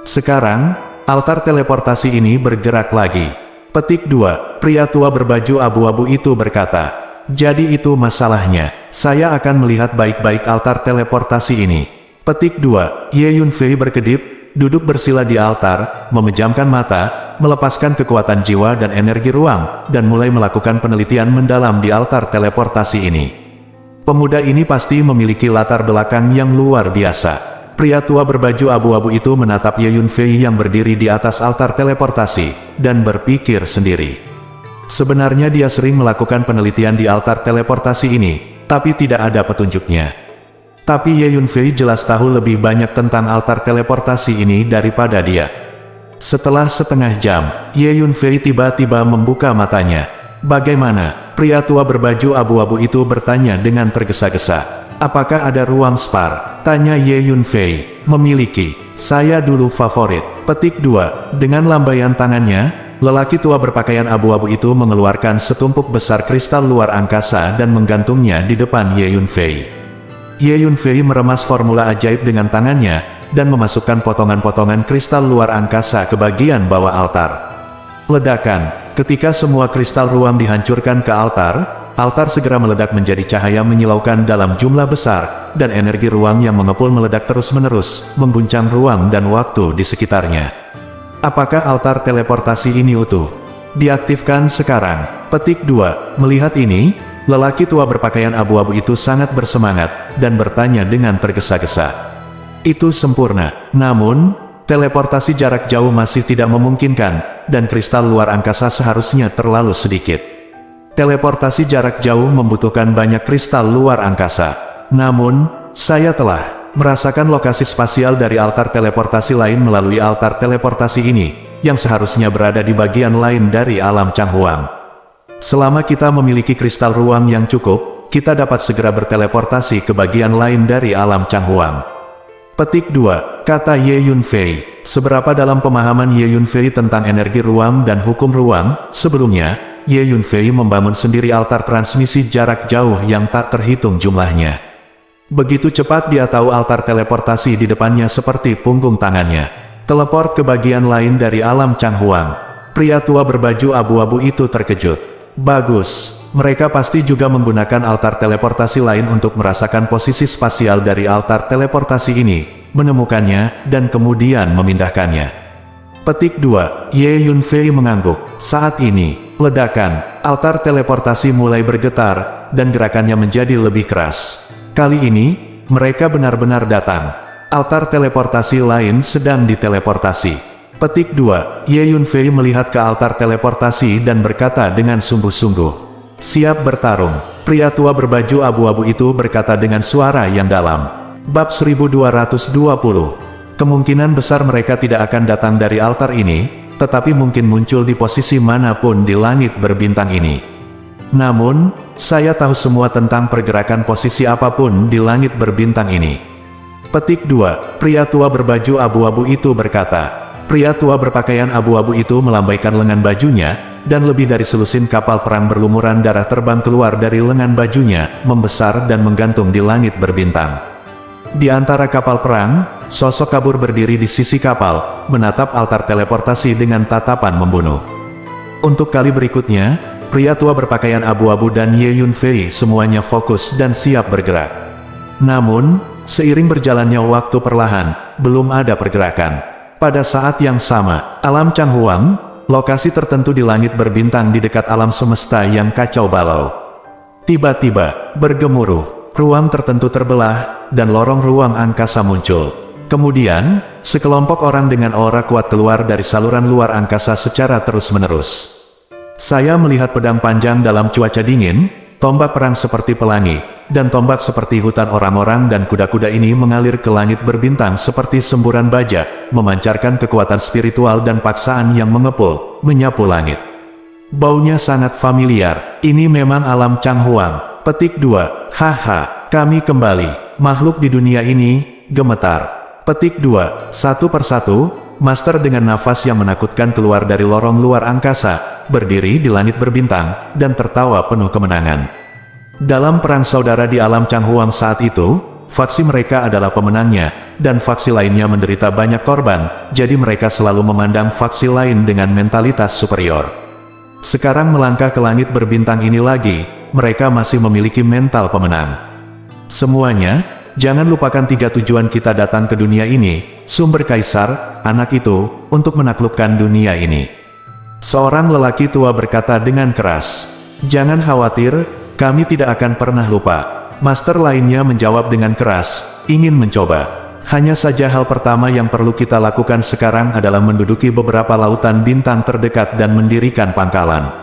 Sekarang, altar teleportasi ini bergerak lagi. Petik 2, pria tua berbaju abu-abu itu berkata, jadi itu masalahnya, saya akan melihat baik-baik altar teleportasi ini. Petik 2, Ye Yunfei berkedip, duduk bersila di altar, memejamkan mata, melepaskan kekuatan jiwa dan energi ruang, dan mulai melakukan penelitian mendalam di altar teleportasi ini. Pemuda ini pasti memiliki latar belakang yang luar biasa. Pria tua berbaju abu-abu itu menatap Ye Yunfei yang berdiri di atas altar teleportasi, dan berpikir sendiri. Sebenarnya dia sering melakukan penelitian di altar teleportasi ini, tapi tidak ada petunjuknya. Tapi Ye Yunfei jelas tahu lebih banyak tentang altar teleportasi ini daripada dia. Setelah setengah jam, Ye Yunfei tiba-tiba membuka matanya. Bagaimana? Pria tua berbaju abu-abu itu bertanya dengan tergesa-gesa. Apakah ada ruang spar? Tanya Ye Yunfei. Memiliki. Saya dulu favorit. Petik 2. Dengan lambaian tangannya, lelaki tua berpakaian abu-abu itu mengeluarkan setumpuk besar kristal luar angkasa dan menggantungnya di depan Ye Yunfei. Ye Yunfei meremas formula ajaib dengan tangannya, dan memasukkan potongan-potongan kristal luar angkasa ke bagian bawah altar. Ledakan. ketika semua kristal ruang dihancurkan ke altar, altar segera meledak menjadi cahaya menyilaukan dalam jumlah besar, dan energi ruang yang mengepul meledak terus-menerus, mengguncang ruang dan waktu di sekitarnya. Apakah altar teleportasi ini utuh? Diaktifkan sekarang. Petik 2. Melihat ini, lelaki tua berpakaian abu-abu itu sangat bersemangat, dan bertanya dengan tergesa-gesa. Itu sempurna, namun, teleportasi jarak jauh masih tidak memungkinkan, dan kristal luar angkasa seharusnya terlalu sedikit. Teleportasi jarak jauh membutuhkan banyak kristal luar angkasa. Namun, saya telah merasakan lokasi spasial dari altar teleportasi lain melalui altar teleportasi ini, yang seharusnya berada di bagian lain dari alam Changhuang. Selama kita memiliki kristal ruang yang cukup, kita dapat segera berteleportasi ke bagian lain dari alam Changhuang. Petik 2. Kata Ye Yunfei. Seberapa dalam pemahaman Ye Yunfei tentang energi ruang dan hukum ruang? Sebelumnya, Ye Yunfei membangun sendiri altar transmisi jarak jauh yang tak terhitung jumlahnya. Begitu cepat dia tahu altar teleportasi di depannya seperti punggung tangannya. Teleport ke bagian lain dari alam Changhuang. Pria tua berbaju abu-abu itu terkejut. Bagus, mereka pasti juga menggunakan altar teleportasi lain untuk merasakan posisi spasial dari altar teleportasi ini, menemukannya, dan kemudian memindahkannya. Petik 2. Ye Yunfei mengangguk. Saat ini, ledakan altar teleportasi mulai bergetar, dan gerakannya menjadi lebih keras. Kali ini, mereka benar-benar datang. Altar teleportasi lain sedang diteleportasi. Petik 2. Ye Yunfei melihat ke altar teleportasi dan berkata dengan sungguh-sungguh. Siap bertarung. Pria tua berbaju abu-abu itu berkata dengan suara yang dalam. Bab 1220. Kemungkinan besar mereka tidak akan datang dari altar ini, tetapi mungkin muncul di posisi manapun di langit berbintang ini. Namun, saya tahu semua tentang pergerakan posisi apapun di langit berbintang ini. Petik 2. Pria tua berbaju abu-abu itu berkata. Pria tua berpakaian abu-abu itu melambaikan lengan bajunya, dan lebih dari selusin kapal perang berlumuran darah terbang keluar dari lengan bajunya, membesar dan menggantung di langit berbintang. Di antara kapal perang, sosok kabur berdiri di sisi kapal, menatap altar teleportasi dengan tatapan membunuh. Untuk kali berikutnya, pria tua berpakaian abu-abu dan Ye Yunfei semuanya fokus dan siap bergerak. Namun, seiring berjalannya waktu perlahan, belum ada pergerakan. Pada saat yang sama, alam Changhuang, lokasi tertentu di langit berbintang di dekat alam semesta yang kacau balau. Tiba-tiba, bergemuruh, ruang tertentu terbelah, dan lorong ruang angkasa muncul. Kemudian, sekelompok orang dengan aura kuat keluar dari saluran luar angkasa secara terus-menerus. Saya melihat pedang panjang dalam cuaca dingin, tombak perang seperti pelangi, dan tombak seperti hutan orang-orang dan kuda-kuda ini mengalir ke langit berbintang seperti semburan baja, memancarkan kekuatan spiritual dan paksaan yang mengepul, menyapu langit. Baunya sangat familiar, ini memang alam Changhuang. Petik 2. Haha, kami kembali. Makhluk di dunia ini, gemetar. Petik 2. Satu persatu, master dengan nafas yang menakutkan keluar dari lorong luar angkasa, berdiri di langit berbintang, dan tertawa penuh kemenangan. Dalam perang saudara di alam Changhuang saat itu, faksi mereka adalah pemenangnya, dan faksi lainnya menderita banyak korban, jadi mereka selalu memandang faksi lain dengan mentalitas superior. Sekarang melangkah ke langit berbintang ini lagi, mereka masih memiliki mental pemenang. Semuanya, jangan lupakan 3 tujuan kita datang ke dunia ini, sumber kaisar, anak itu, untuk menaklukkan dunia ini. Seorang lelaki tua berkata dengan keras, jangan khawatir, kami tidak akan pernah lupa. Master lainnya menjawab dengan keras, ingin mencoba. Hanya saja hal pertama yang perlu kita lakukan sekarang adalah menduduki beberapa lautan bintang terdekat dan mendirikan pangkalan.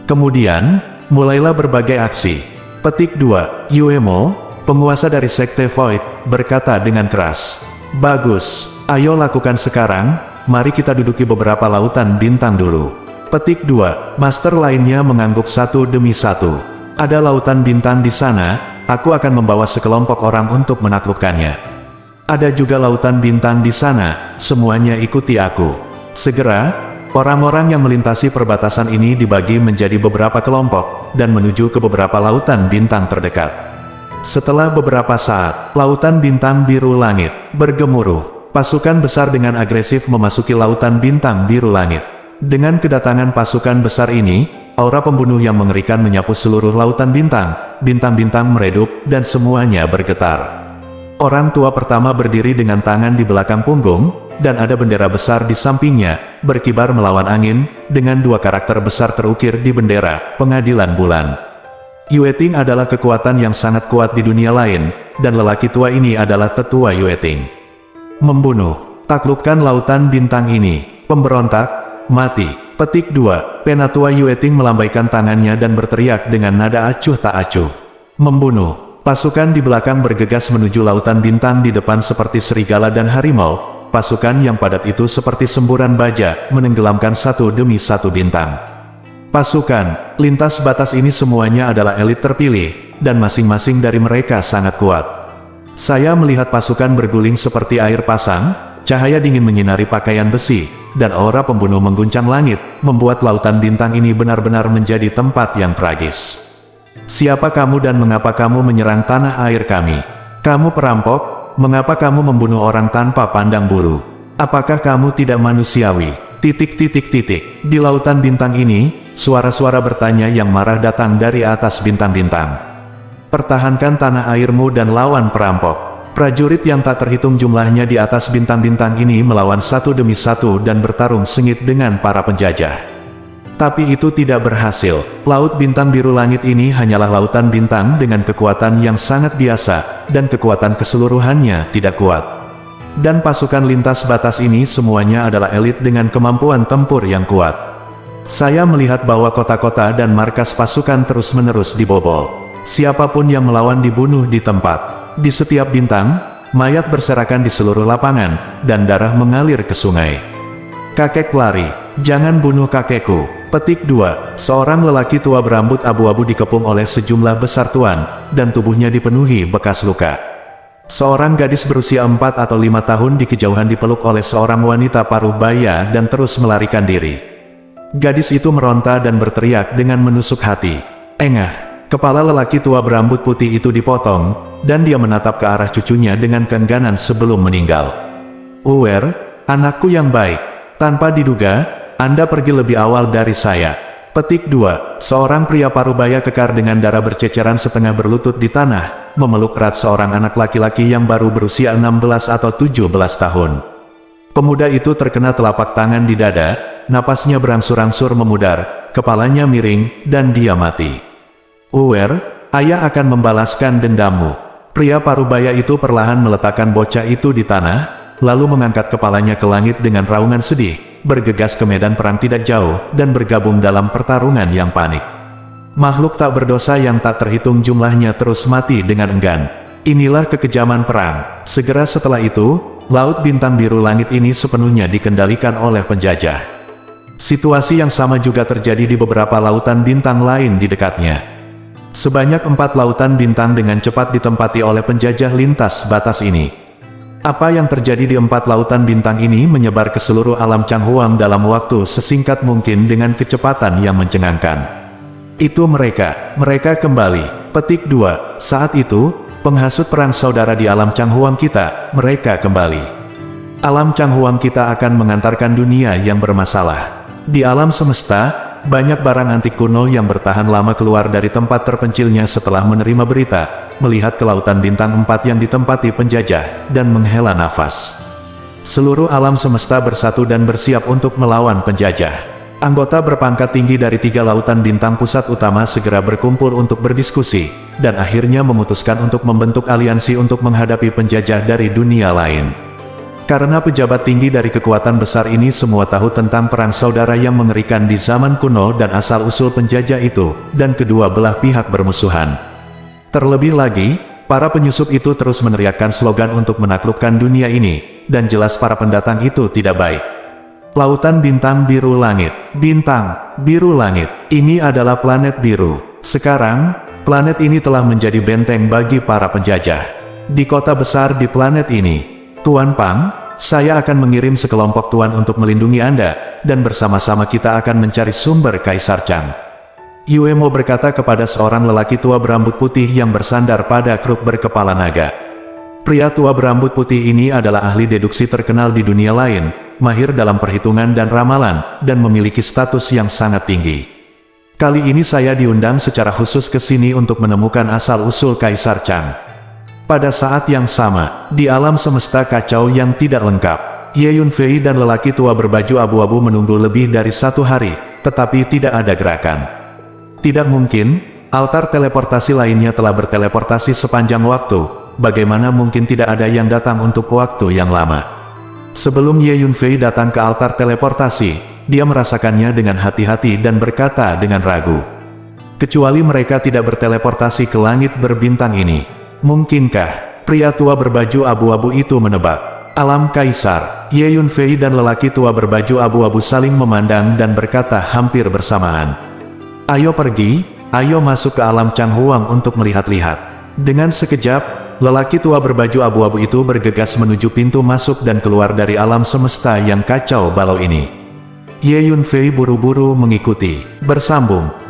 Kemudian, mulailah berbagai aksi. Petik 2. Yuemo, penguasa dari Sekte Void, berkata dengan keras. Bagus, ayo lakukan sekarang, mari kita duduki beberapa lautan bintang dulu. Petik 2. Master lainnya mengangguk satu demi satu. Ada lautan bintang di sana, aku akan membawa sekelompok orang untuk menaklukkannya. Ada juga lautan bintang di sana, semuanya ikuti aku. Segera, orang-orang yang melintasi perbatasan ini dibagi menjadi beberapa kelompok, dan menuju ke beberapa lautan bintang terdekat. Setelah beberapa saat, lautan bintang biru langit bergemuruh. Pasukan besar dengan agresif memasuki lautan bintang biru langit. Dengan kedatangan pasukan besar ini, aura pembunuh yang mengerikan menyapu seluruh lautan bintang. Bintang-bintang meredup, dan semuanya bergetar. Orang tua pertama berdiri dengan tangan di belakang punggung, dan ada bendera besar di sampingnya, berkibar melawan angin, dengan dua karakter besar terukir di bendera, pengadilan bulan. Yueting adalah kekuatan yang sangat kuat di dunia lain, dan lelaki tua ini adalah tetua Yueting. Membunuh, taklukkan lautan bintang ini, pemberontak, mati. Petik 2. Penatua Yueting melambaikan tangannya dan berteriak dengan nada acuh tak acuh. Membunuh. Pasukan di belakang bergegas menuju lautan bintang di depan seperti serigala dan harimau. Pasukan yang padat itu seperti semburan baja, menenggelamkan satu demi satu bintang. Pasukan, lintas batas ini semuanya adalah elit terpilih, dan masing-masing dari mereka sangat kuat. Saya melihat pasukan berguling seperti air pasang, cahaya dingin menyinari pakaian besi, dan aura pembunuh mengguncang langit, membuat lautan bintang ini benar-benar menjadi tempat yang tragis. Siapa kamu dan mengapa kamu menyerang tanah air kami? Kamu perampok, mengapa kamu membunuh orang tanpa pandang bulu? Apakah kamu tidak manusiawi? Di lautan bintang ini, suara-suara bertanya yang marah datang dari atas bintang-bintang. Pertahankan tanah airmu dan lawan perampok. Prajurit yang tak terhitung jumlahnya di atas bintang-bintang ini melawan satu demi satu dan bertarung sengit dengan para penjajah. Tapi itu tidak berhasil. Laut bintang biru langit ini hanyalah lautan bintang dengan kekuatan yang sangat biasa, dan kekuatan keseluruhannya tidak kuat. Dan pasukan lintas batas ini semuanya adalah elit dengan kemampuan tempur yang kuat. Saya melihat bahwa kota-kota dan markas pasukan terus-menerus dibobol. Siapapun yang melawan dibunuh di tempat. Di setiap bintang, mayat berserakan di seluruh lapangan, dan darah mengalir ke sungai. Kakek lari, jangan bunuh kakekku. Petik 2. Seorang lelaki tua berambut abu-abu dikepung oleh sejumlah besar tuan, dan tubuhnya dipenuhi bekas luka. Seorang gadis berusia 4 atau 5 tahun di kejauhan dipeluk oleh seorang wanita paruh baya dan terus melarikan diri. Gadis itu meronta dan berteriak dengan menusuk hati. Engah. Kepala lelaki tua berambut putih itu dipotong, dan dia menatap ke arah cucunya dengan keengganan sebelum meninggal. Uwer, anakku yang baik. Tanpa diduga, Anda pergi lebih awal dari saya. Petik 2. Seorang pria parubaya kekar dengan darah berceceran setengah berlutut di tanah, memeluk erat seorang anak laki-laki yang baru berusia 16 atau 17 tahun. Pemuda itu terkena telapak tangan di dada, napasnya berangsur-angsur memudar, kepalanya miring, dan dia mati. Uwer, ayah akan membalaskan dendammu. Pria parubaya itu perlahan meletakkan bocah itu di tanah, lalu mengangkat kepalanya ke langit dengan raungan sedih, bergegas ke medan perang tidak jauh, dan bergabung dalam pertarungan yang panik. Makhluk tak berdosa yang tak terhitung jumlahnya terus mati dengan enggan. Inilah kekejaman perang. Segera setelah itu, laut bintang biru langit ini sepenuhnya dikendalikan oleh penjajah. Situasi yang sama juga terjadi di beberapa lautan bintang lain di dekatnya. Sebanyak 4 lautan bintang dengan cepat ditempati oleh penjajah lintas batas ini. Apa yang terjadi di 4 lautan bintang ini menyebar ke seluruh alam Changhuang dalam waktu sesingkat mungkin dengan kecepatan yang mencengangkan. Itu mereka kembali. Petik 2. Saat itu, penghasut perang saudara di alam Changhuang kita, mereka kembali. Alam Changhuang kita akan mengantarkan dunia yang bermasalah. Di alam semesta, banyak barang antik kuno yang bertahan lama keluar dari tempat terpencilnya setelah menerima berita, melihat ke lautan bintang 4 yang ditempati penjajah, dan menghela nafas. Seluruh alam semesta bersatu dan bersiap untuk melawan penjajah. Anggota berpangkat tinggi dari 3 lautan bintang pusat utama segera berkumpul untuk berdiskusi, dan akhirnya memutuskan untuk membentuk aliansi untuk menghadapi penjajah dari dunia lain. Karena pejabat tinggi dari kekuatan besar ini semua tahu tentang perang saudara yang mengerikan di zaman kuno dan asal-usul penjajah itu, dan kedua belah pihak bermusuhan. Terlebih lagi, para penyusup itu terus meneriakkan slogan untuk menaklukkan dunia ini, dan jelas para pendatang itu tidak baik. Lautan bintang biru langit. Bintang biru langit. Ini adalah planet biru. Sekarang, planet ini telah menjadi benteng bagi para penjajah. Di kota besar di planet ini, Tuan Pang, saya akan mengirim sekelompok tuan untuk melindungi Anda, dan bersama-sama kita akan mencari sumber Kaisar Chang. Yuemo berkata kepada seorang lelaki tua berambut putih yang bersandar pada kruk berkepala naga. Pria tua berambut putih ini adalah ahli deduksi terkenal di dunia lain, mahir dalam perhitungan dan ramalan, dan memiliki status yang sangat tinggi. Kali ini saya diundang secara khusus ke sini untuk menemukan asal-usul Kaisar Chang. Pada saat yang sama, di alam semesta kacau yang tidak lengkap, Ye Yunfei dan lelaki tua berbaju abu-abu menunggu lebih dari 1 hari, tetapi tidak ada gerakan. Tidak mungkin, altar teleportasi lainnya telah berteleportasi sepanjang waktu. Bagaimana mungkin tidak ada yang datang untuk waktu yang lama? Sebelum Ye Yunfei datang ke altar teleportasi, dia merasakannya dengan hati-hati dan berkata dengan ragu. Kecuali mereka tidak berteleportasi ke langit berbintang ini. Mungkinkah pria tua berbaju abu-abu itu menebak? Alam Kaisar, Ye Yunfei dan lelaki tua berbaju abu-abu saling memandang dan berkata hampir bersamaan. Ayo pergi, ayo masuk ke alam Chang Huang untuk melihat-lihat. Dengan sekejap, lelaki tua berbaju abu-abu itu bergegas menuju pintu masuk dan keluar dari alam semesta yang kacau balau ini. Ye Yunfei buru-buru mengikuti. Bersambung.